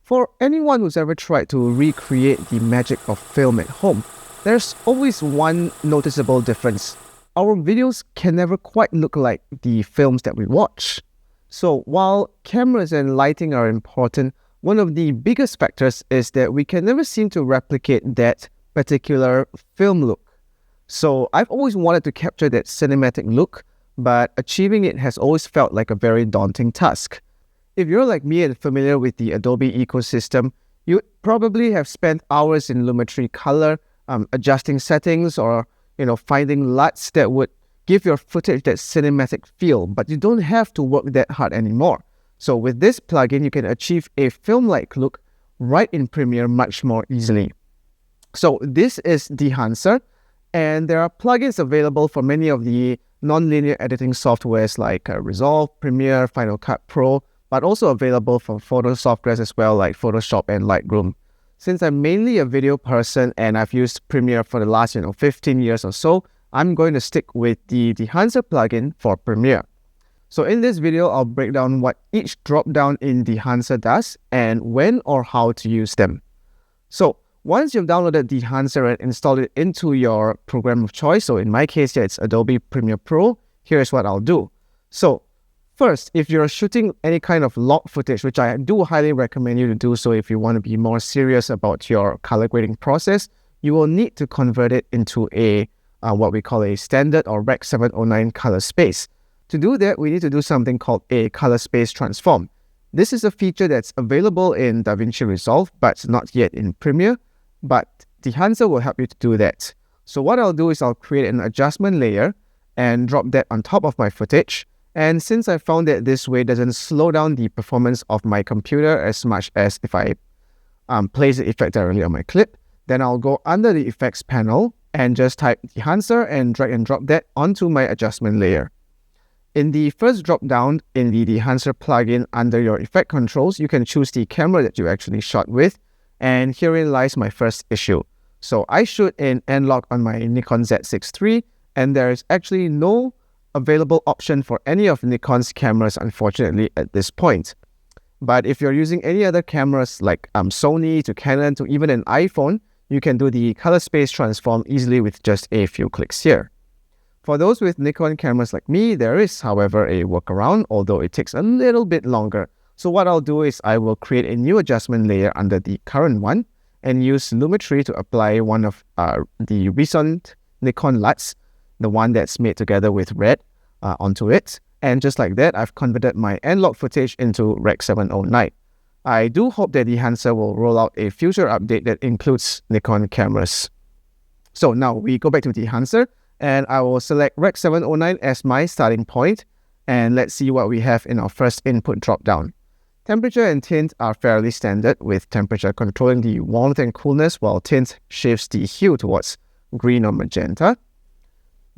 For anyone who's ever tried to recreate the magic of film at home, there's always one noticeable difference. Our videos can never quite look like the films that we watch. So while cameras and lighting are important, one of the biggest factors is that we can never seem to replicate that particular film look. So I've always wanted to capture that cinematic look, but achieving it has always felt like a very daunting task. If you're like me and familiar with the Adobe ecosystem, you probably have spent hours in Lumetri Color, adjusting settings or finding LUTs that would give your footage that cinematic feel, but you don't have to work that hard anymore. So with this plugin, you can achieve a film-like look right in Premiere much more easily. So this is Dehancer, and there are plugins available for many of the non-linear editing softwares like Resolve, Premiere, Final Cut Pro, but also available for photo softwares as well like Photoshop and Lightroom. Since I'm mainly a video person and I've used Premiere for the last 15 years or so, I'm going to stick with the Dehancer plugin for Premiere. So in this video, I'll break down what each drop-down in Dehancer does and when or how to use them. So once you've downloaded Dehancer and installed it into your program of choice, so in my case here it's Adobe Premiere Pro, here's what I'll do. So first, if you're shooting any kind of log footage, which I do highly recommend you to do so if you want to be more serious about your color grading process, you will need to convert it into a what we call a standard or Rec 709 color space. To do that, we need to do something called a color space transform. This is a feature that's available in DaVinci Resolve, but not yet in Premiere, but Dehancer will help you to do that. So what I'll do is I'll create an adjustment layer and drop that on top of my footage. And since I found that this way doesn't slow down the performance of my computer as much as if I place the effect directly on my clip, then I'll go under the effects panel and just type Dehancer and drag and drop that onto my adjustment layer. In the first drop down in the Dehancer plugin under your effect controls, you can choose the camera that you actually shot with, and herein lies my first issue. So I shoot in N-Log on my Nikon Z6 III, and there is actually no available option for any of Nikon's cameras, unfortunately, at this point. But if you're using any other cameras like Sony to Canon to even an iPhone, you can do the color space transform easily with just a few clicks here. For those with Nikon cameras like me, there is, however, a workaround, although it takes a little bit longer. So what I'll do is I will create a new adjustment layer under the current one and use Lumetri to apply one of the recent Nikon LUTs, the one that's made together with Red, onto it. And just like that, I've converted my N-Log footage into Rec 709. I do hope that Dehancer will roll out a future update that includes Nikon cameras. So now we go back to Dehancer, and I will select Rec 709 as my starting point, and let's see what we have in our first input dropdown. Temperature and tint are fairly standard, with temperature controlling the warmth and coolness, while tint shifts the hue towards green or magenta.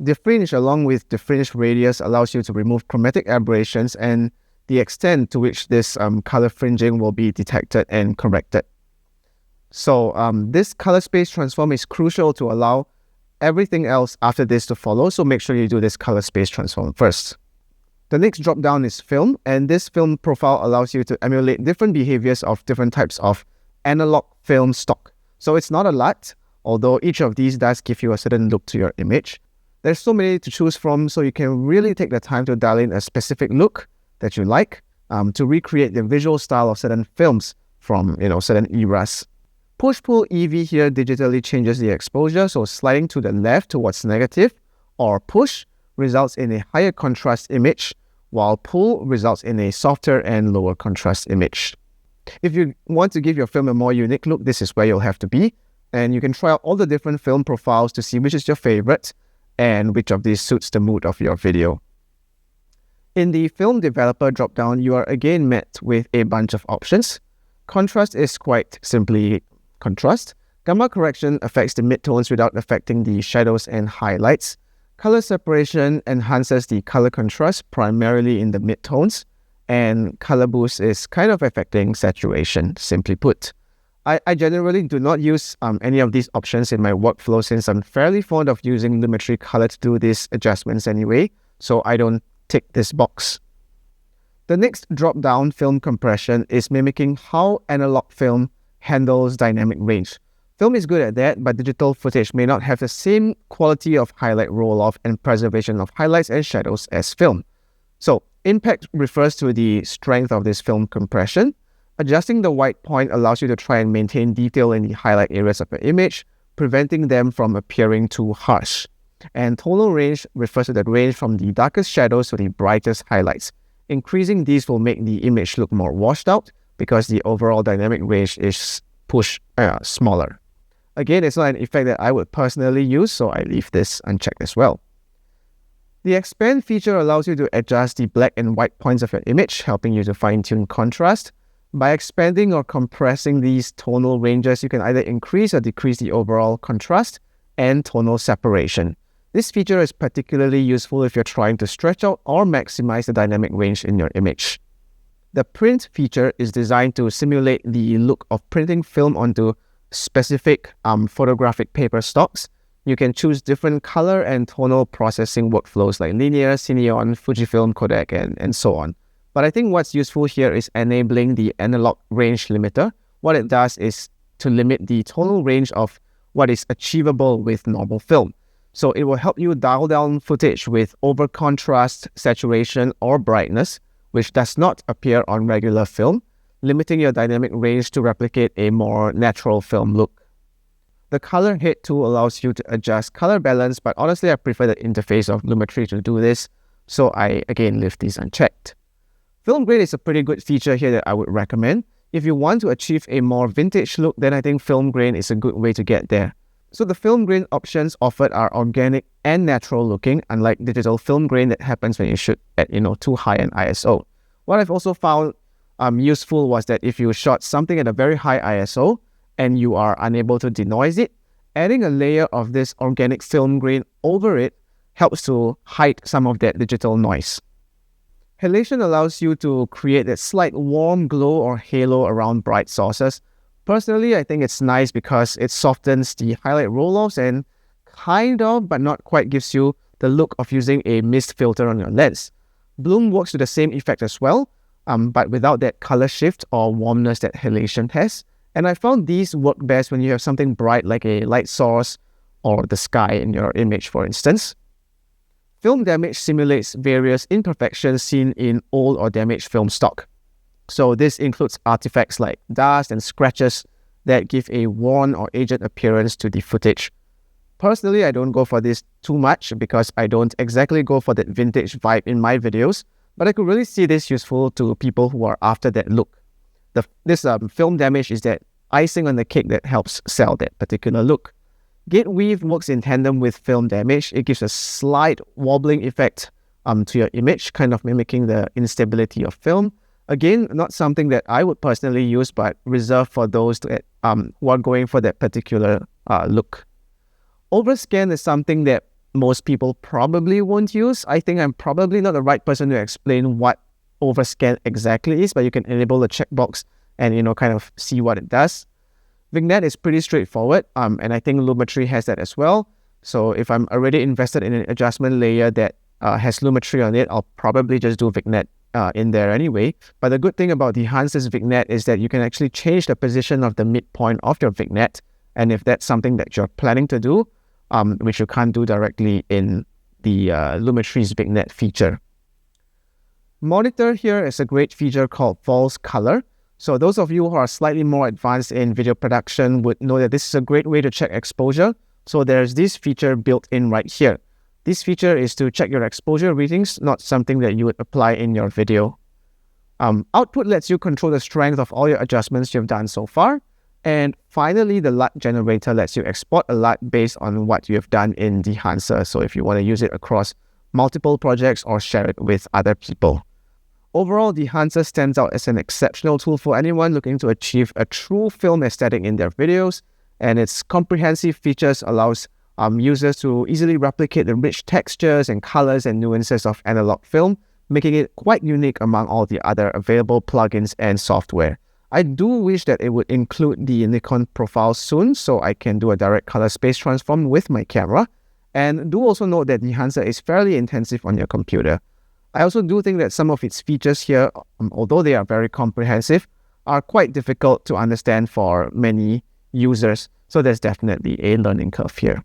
The fringe along with the fringe radius allows you to remove chromatic aberrations and the extent to which this color fringing will be detected and corrected. So this color space transform is crucial to allow everything else after this to follow, so make sure you do this color space transform first. The next drop down is film, and this film profile allows you to emulate different behaviors of different types of analog film stock. So it's not a lot, although each of these does give you a certain look to your image. There's so many to choose from, so you can really take the time to dial in a specific look that you like to recreate the visual style of certain films from certain eras. Push-pull EV here digitally changes the exposure, so sliding to the left towards negative or push results in a higher contrast image, while pull results in a softer and lower contrast image. If you want to give your film a more unique look, this is where you'll have to be, and you can try out all the different film profiles to see which is your favorite and which of these suits the mood of your video. In the film developer dropdown, you are again met with a bunch of options. Contrast is quite simply contrast. Gamma correction affects the midtones without affecting the shadows and highlights. Color separation enhances the color contrast primarily in the midtones, and color boost is kind of affecting saturation, simply put. I generally do not use any of these options in my workflow since I'm fairly fond of using Lumetri Color to do these adjustments anyway, so I don't tick this box. The next drop-down, film compression, is mimicking how analog film handles dynamic range. Film is good at that, but digital footage may not have the same quality of highlight roll-off and preservation of highlights and shadows as film. So, impact refers to the strength of this film compression. Adjusting the white point allows you to try and maintain detail in the highlight areas of your image, preventing them from appearing too harsh. And tonal range refers to the range from the darkest shadows to the brightest highlights. Increasing these will make the image look more washed out because the overall dynamic range is pushed smaller. Again, it's not an effect that I would personally use, so I leave this unchecked as well. The expand feature allows you to adjust the black and white points of your image, helping you to fine-tune contrast. By expanding or compressing these tonal ranges, you can either increase or decrease the overall contrast and tonal separation. This feature is particularly useful if you're trying to stretch out or maximize the dynamic range in your image. The print feature is designed to simulate the look of printing film onto specific photographic paper stocks. You can choose different color and tonal processing workflows like linear, Cineon, Fujifilm, Kodak, and so on. But I think what's useful here is enabling the analog range limiter. What it does is to limit the tonal range of what is achievable with normal film. So it will help you dial down footage with over contrast, saturation, or brightness, which does not appear on regular film, limiting your dynamic range to replicate a more natural film look. The color head tool allows you to adjust color balance, but honestly I prefer the interface of Lumetri to do this, so I again leave these unchecked. Film grain is a pretty good feature here that I would recommend. If you want to achieve a more vintage look, then I think film grain is a good way to get there. So the film grain options offered are organic and natural looking, unlike digital film grain that happens when you shoot at too high an ISO. What I've also found useful was that if you shot something at a very high ISO and you are unable to denoise it, adding a layer of this organic film grain over it helps to hide some of that digital noise. Halation allows you to create that slight warm glow or halo around bright sources. Personally, I think it's nice because it softens the highlight roll-offs and kind of, but not quite, gives you the look of using a mist filter on your lens. Bloom works to the same effect as well, but without that color shift or warmness that halation has. And I found these work best when you have something bright like a light source or the sky in your image, for instance. Film damage simulates various imperfections seen in old or damaged film stock. So this includes artifacts like dust and scratches that give a worn or aged appearance to the footage. Personally, I don't go for this too much because I don't exactly go for that vintage vibe in my videos, but I could really see this useful to people who are after that look. This film damage is that icing on the cake that helps sell that particular look. Gate weave works in tandem with film damage. It gives a slight wobbling effect to your image, kind of mimicking the instability of film. Again, not something that I would personally use, but reserved for those who are going for that particular look. Overscan is something that most people probably won't use. I think I'm probably not the right person to explain what overscan exactly is, but you can enable the checkbox and kind of see what it does. Vignette is pretty straightforward, and I think Lumetri has that as well. So if I'm already invested in an adjustment layer that has Lumetri on it, I'll probably just do Vignette in there anyway. But the good thing about Dehancer's Vignette is that you can actually change the position of the midpoint of your Vignette, and if that's something that you're planning to do, which you can't do directly in the Lumetri's Vignette feature. Monitor here is a great feature called False Color. So those of you who are slightly more advanced in video production would know that this is a great way to check exposure. So there's this feature built in right here. This feature is to check your exposure readings, not something that you would apply in your video. Output lets you control the strength of all your adjustments you've done so far. And finally, the LUT generator lets you export a LUT based on what you have done in Dehancer. So if you want to use it across multiple projects or share it with other people. Overall, Dehancer stands out as an exceptional tool for anyone looking to achieve a true film aesthetic in their videos, and its comprehensive features allows users to easily replicate the rich textures and colors and nuances of analog film, making it quite unique among all the other available plugins and software. I do wish that it would include the Nikon profile soon so I can do a direct color space transform with my camera, and do also note that Dehancer is fairly intensive on your computer. I also do think that some of its features here, although they are very comprehensive, are quite difficult to understand for many users. So there's definitely a learning curve here.